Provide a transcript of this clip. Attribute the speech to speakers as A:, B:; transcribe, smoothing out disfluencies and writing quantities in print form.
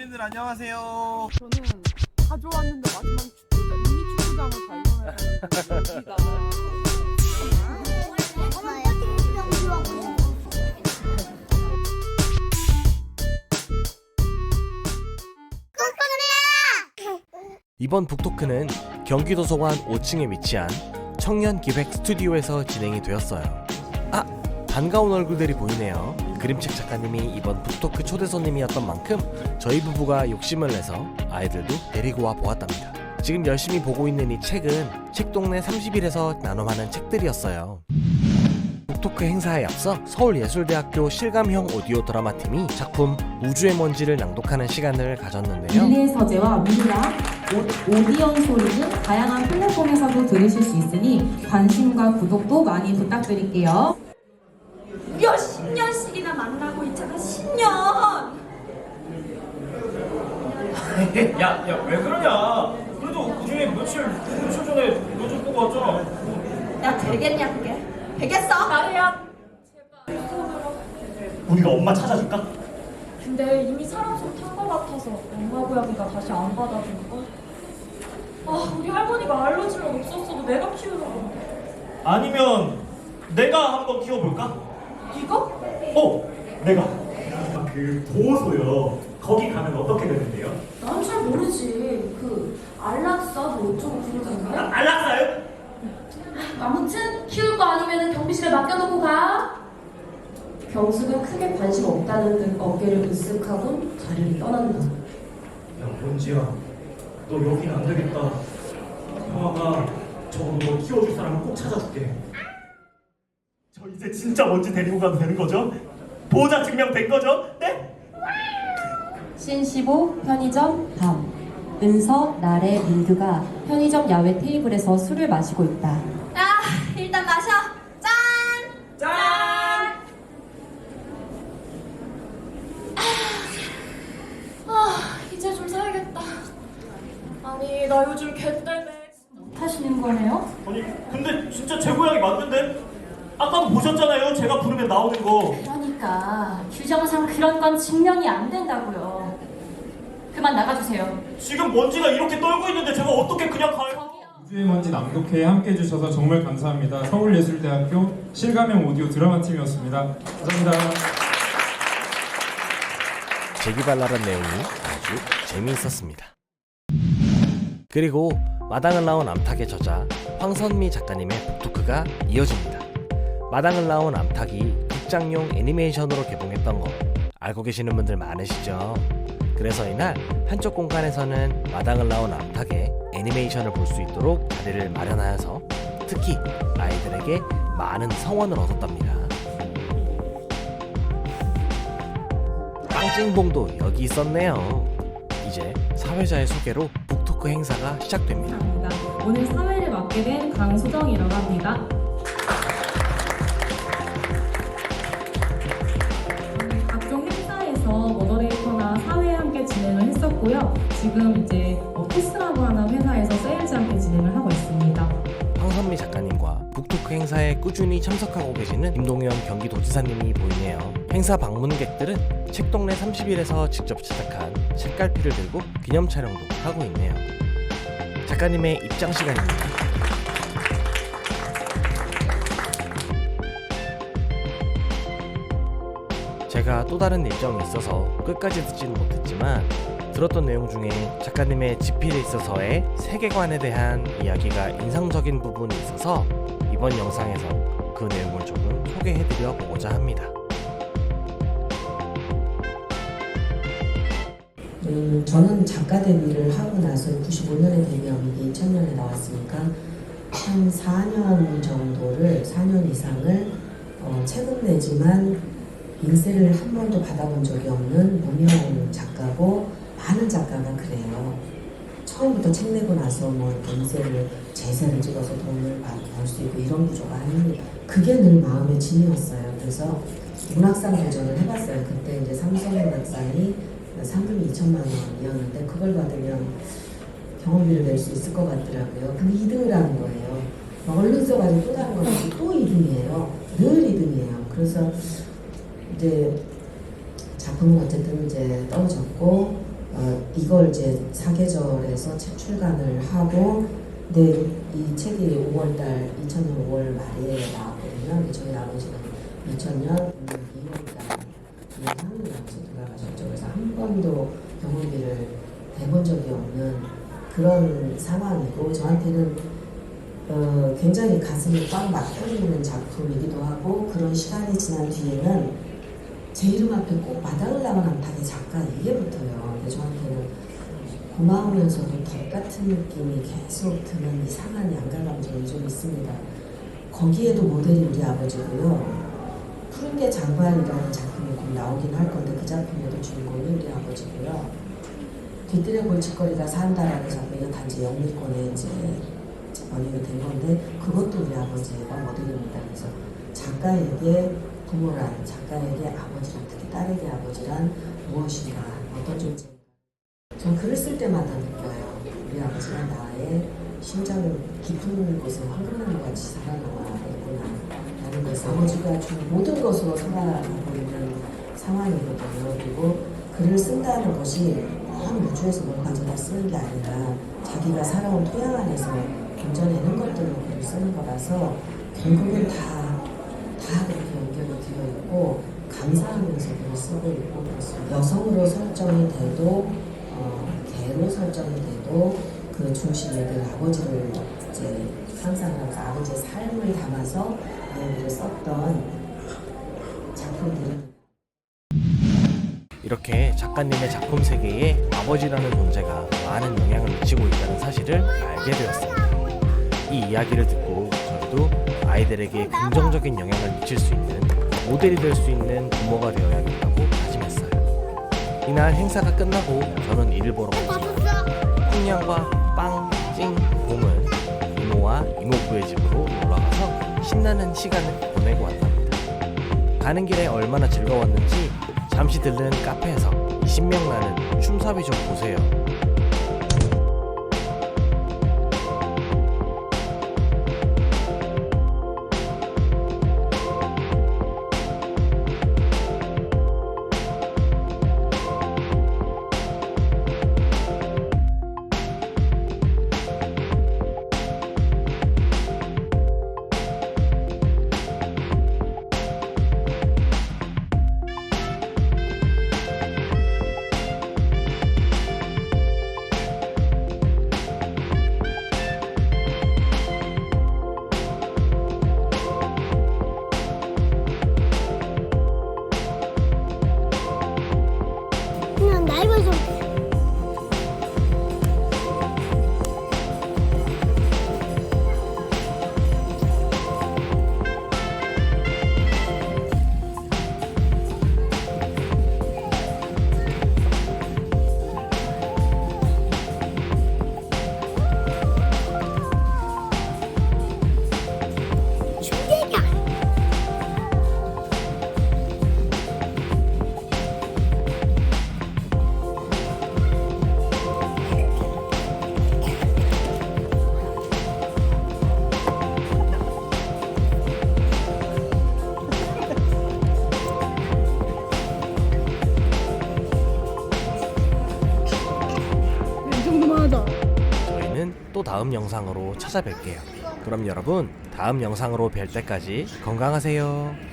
A: 선배님들 안녕하세요.
B: 저는 가져왔는데 마지막에 미니 축구장을 발견해서 여기다
C: 이번 북토크는 경기도 소관 5층에 위치한 청년기획 스튜디오에서 진행이 되었어요. 아! 반가운 얼굴들이 보이네요. 그림책 작가님이 이번 북토크 초대 손님이었던 만큼 저희 부부가 욕심을 내서 아이들도 데리고 와 보았답니다. 지금 열심히 보고 있는 이 책은 책동네 30일에서 나눔하는 책들이었어요. 북토크 행사에 앞서 서울예술대학교 실감형 오디오 드라마팀이 작품 우주의 먼지를 낭독하는 시간을 가졌는데요.
D: 밀리의 서재와 미니와 오디언 소리는 다양한 플랫폼에서도 들으실 수 있으니 관심과 구독도 많이 부탁드릴게요.
E: 무려 10년씩이나 만나고 있잖아. 10년.
A: 야, 왜 그러냐? 그래도 그 중에 며칠 전에 너 좀 보고 왔잖아.
E: 야, 되겠냐 그게? 되겠어? 나래야.
A: 우리가 엄마 찾아줄까?
E: 근데 이미 사람 손 탄 거 같아서 엄마 고양이가 다시 안 받아줄걸? 아, 우리 할머니가 알러지만 없었어도 내가 키우는 건데.
A: 아니면 내가 한번 키워볼까?
E: 이거?
A: 내가. 그 보호소요. 거기 가면 어떻게 되는데요?
E: 난 잘 모르지. 그 안락사 뭐 어쩌고 그러던데.
A: 안락사요?
E: 아무튼 키울 거 아니면 경비실에 맡겨놓고 가. 경숙은 크게 관심 없다는 듯 어깨를 으쓱하고 자리를 떠난다.
A: 야, 먼지야. 너 여기는 안 되겠다. 형아가 적어도 너 키워줄 사람을 꼭 찾아줄게. 저 이제 진짜 먼지 데리고 가도 되는 거죠? 보호자 증명 된 거죠? 네?
D: 신시보 편의점 밤 은서, 나래, 민규가 편의점 야외 테이블에서 술을 마시고 있다.
E: 야, 일단 마셔. 짠! 짠! 이제 좀 살겠다. 아니, 나 요즘 걔 때문에
D: 타시는 거네요?
A: 아니 근데 진짜 제 고양이 맞는데? 아까 보셨잖아요. 제가 부르면 나오는 거.
D: 그러니까 규정상 그런 건 증명이 안 된다고요. 그만 나가주세요.
A: 지금 먼지가 이렇게 떨고 있는데 제가 어떻게 그냥 가요?
F: 우주의 먼지 낭독회에 함께해 주셔서 정말 감사합니다. 서울예술대학교 실감형 오디오 드라마팀이었습니다. 감사합니다.
C: 재기발랄한 내용이 아주 재미있었습니다. 그리고 마당을 나온 암탉의 저자 황선미 작가님의 북토크가 이어집니다. 마당을 나온 암탉이 극장용 애니메이션으로 개봉했던 거 알고 계시는 분들 많으시죠? 그래서 이날 한쪽 공간에서는 마당을 나온 암탉의 애니메이션을 볼 수 있도록 자리를 마련하여서 특히 아이들에게 많은 성원을 얻었답니다. 빵찡봉도 여기 있었네요. 이제 사회자의 소개로 북토크 행사가 시작됩니다.
D: 감사합니다. 오늘 사회를 맡게 된 강소정이라고 합니다. 각종 행사에서 모더레이터나 사회에 함께 진행을 했었고요. 지금 이제 포스라고 하는 회사에서 세일즈 함께 진행을 하고 있습니다.
C: 황선미 작가님과 북토크 행사에 꾸준히 참석하고 계시는 김동현 경기도지사님이 보이네요. 행사 방문객들은 책동네 30일에서 직접 제작한 책갈피를 들고 기념 촬영도 하고 있네요. 작가님의 입장 시간입니다. 제가 또 다른 일정이 있어서 끝까지 듣지는 못했지만 들었던 내용 중에 작가님의 집필에 있어서의 세계관에 대한 이야기가 인상적인 부분이 있어서 이번 영상에서 그 내용을 조금 소개해드려 보고자 합니다.
G: 저는 작가 데뷔를 하고 나서 95년에 데뷔하고 2000년에 나왔으니까 한 4년 정도를 4년 이상을 책은 내지만 인세를 한 번도 받아본 적이 없는 무명 작가고 많은 작가가 그래요. 처음부터 책 내고 나서 뭐 인세를 제세를 찍어서 돈을 벌 수 있고 이런 구조가 아닙니다. 그게 늘 마음의 짐이었어요. 그래서 문학상 도전을 해봤어요. 그때 이제 삼성문학상이 상금이 2천만 원이었는데 그걸 받으면 경험비를 낼 수 있을 것 같더라고요. 근데 2등을 하는 거예요. 얼른 써가지고 또 다른 거 가지고 또 2등이에요. 늘 2등이에요. 그래서 이제 작품은 어쨌든 이제 떨어졌고 이걸 이제 사계절에서 책 출간을 하고, 근데 이 책이 5월달 2000년 5월 말에 나왔거든요. 저희 아버지는 2000년 2월달 한국에서 돌아가셨죠. 그래서 한 번도 병원비를 대본 적이 없는 그런 상황이고, 저한테는 굉장히 가슴이 꽉 막혀지는 작품이기도 하고, 그런 시간이 지난 뒤에는 제 이름 앞에 꼭 마다을라만 암탉의 작가 이게 붙어요. 근데 저한테는 고마우면서도 덕 같은 느낌이 계속 드는 이상한 양가 감정이 좀 있습니다. 거기에도 모델이 우리 아버지고요. 푸른 게 장관이라는 작품이 곧 나오긴 할 건데 그 작품에도 주인공이 우리 아버지고요. 뒤뜰에 골칫거리가 산다라는 작품이 단지 영미권에 이제 번역이 된 건데 그것도 우리 아버지가 모델입니다. 그래서 작가에게 부모란, 작가에게 아버지란, 특히 딸에게 아버지란 무엇인가, 어떤 존재인가. 전 글을 쓸 때마다 느껴요. 우리 아버지가 나의 심장 깊은 곳에 황금나무 같이 살아나와 있구나 라는 것을 아버지가 주는 모든 것으로 살아가고 있는 상황이거든요. 그리고 글을 쓴다는 것이 한 우주에서 뭘 가져다 쓰는 게 아니라 자기가 살아온 토양 안에서 건져내는 것들로 글을 쓰는 거라서 결국은 다 그렇게 연결이 되어 있고 감사하면서 글을 쓰고 있고 그렇습니다. 여성으로 설정이 돼도 개로 설정이 돼도 그 중심에 그 아버지를 이제 상상하면서 아버지의 삶을 담아서 이야기를 썼던 작품들은
C: 이렇게 작가님의 작품 세계에 아버지라는 존재가 많은 영향을 미치고 있다는 사실을 알게 되었습니다. 이 이야기를 듣고 저희도 아이들에게 긍정적인 영향을 미칠 수 있는 모델이 될 수 있는 부모가 되어야겠다고 다짐했어요. 이날 행사가 끝나고 저는 일을 보러 갔지만 콩냥과 빵, 찡, 봉은 이모와 이모부의 집으로 놀러가서 신나는 시간을 보내고 왔답니다. 가는 길에 얼마나 즐거웠는지 잠시 들른 카페에서 신명나는 춤사위 좀 보세요.
H: 그냥 넓어서 춤대가
B: 이 정도만 하자.
C: 저희는 또 다음 영상으로 찾아뵐게요. 그럼 여러분 다음 영상으로 뵐 때까지 건강하세요.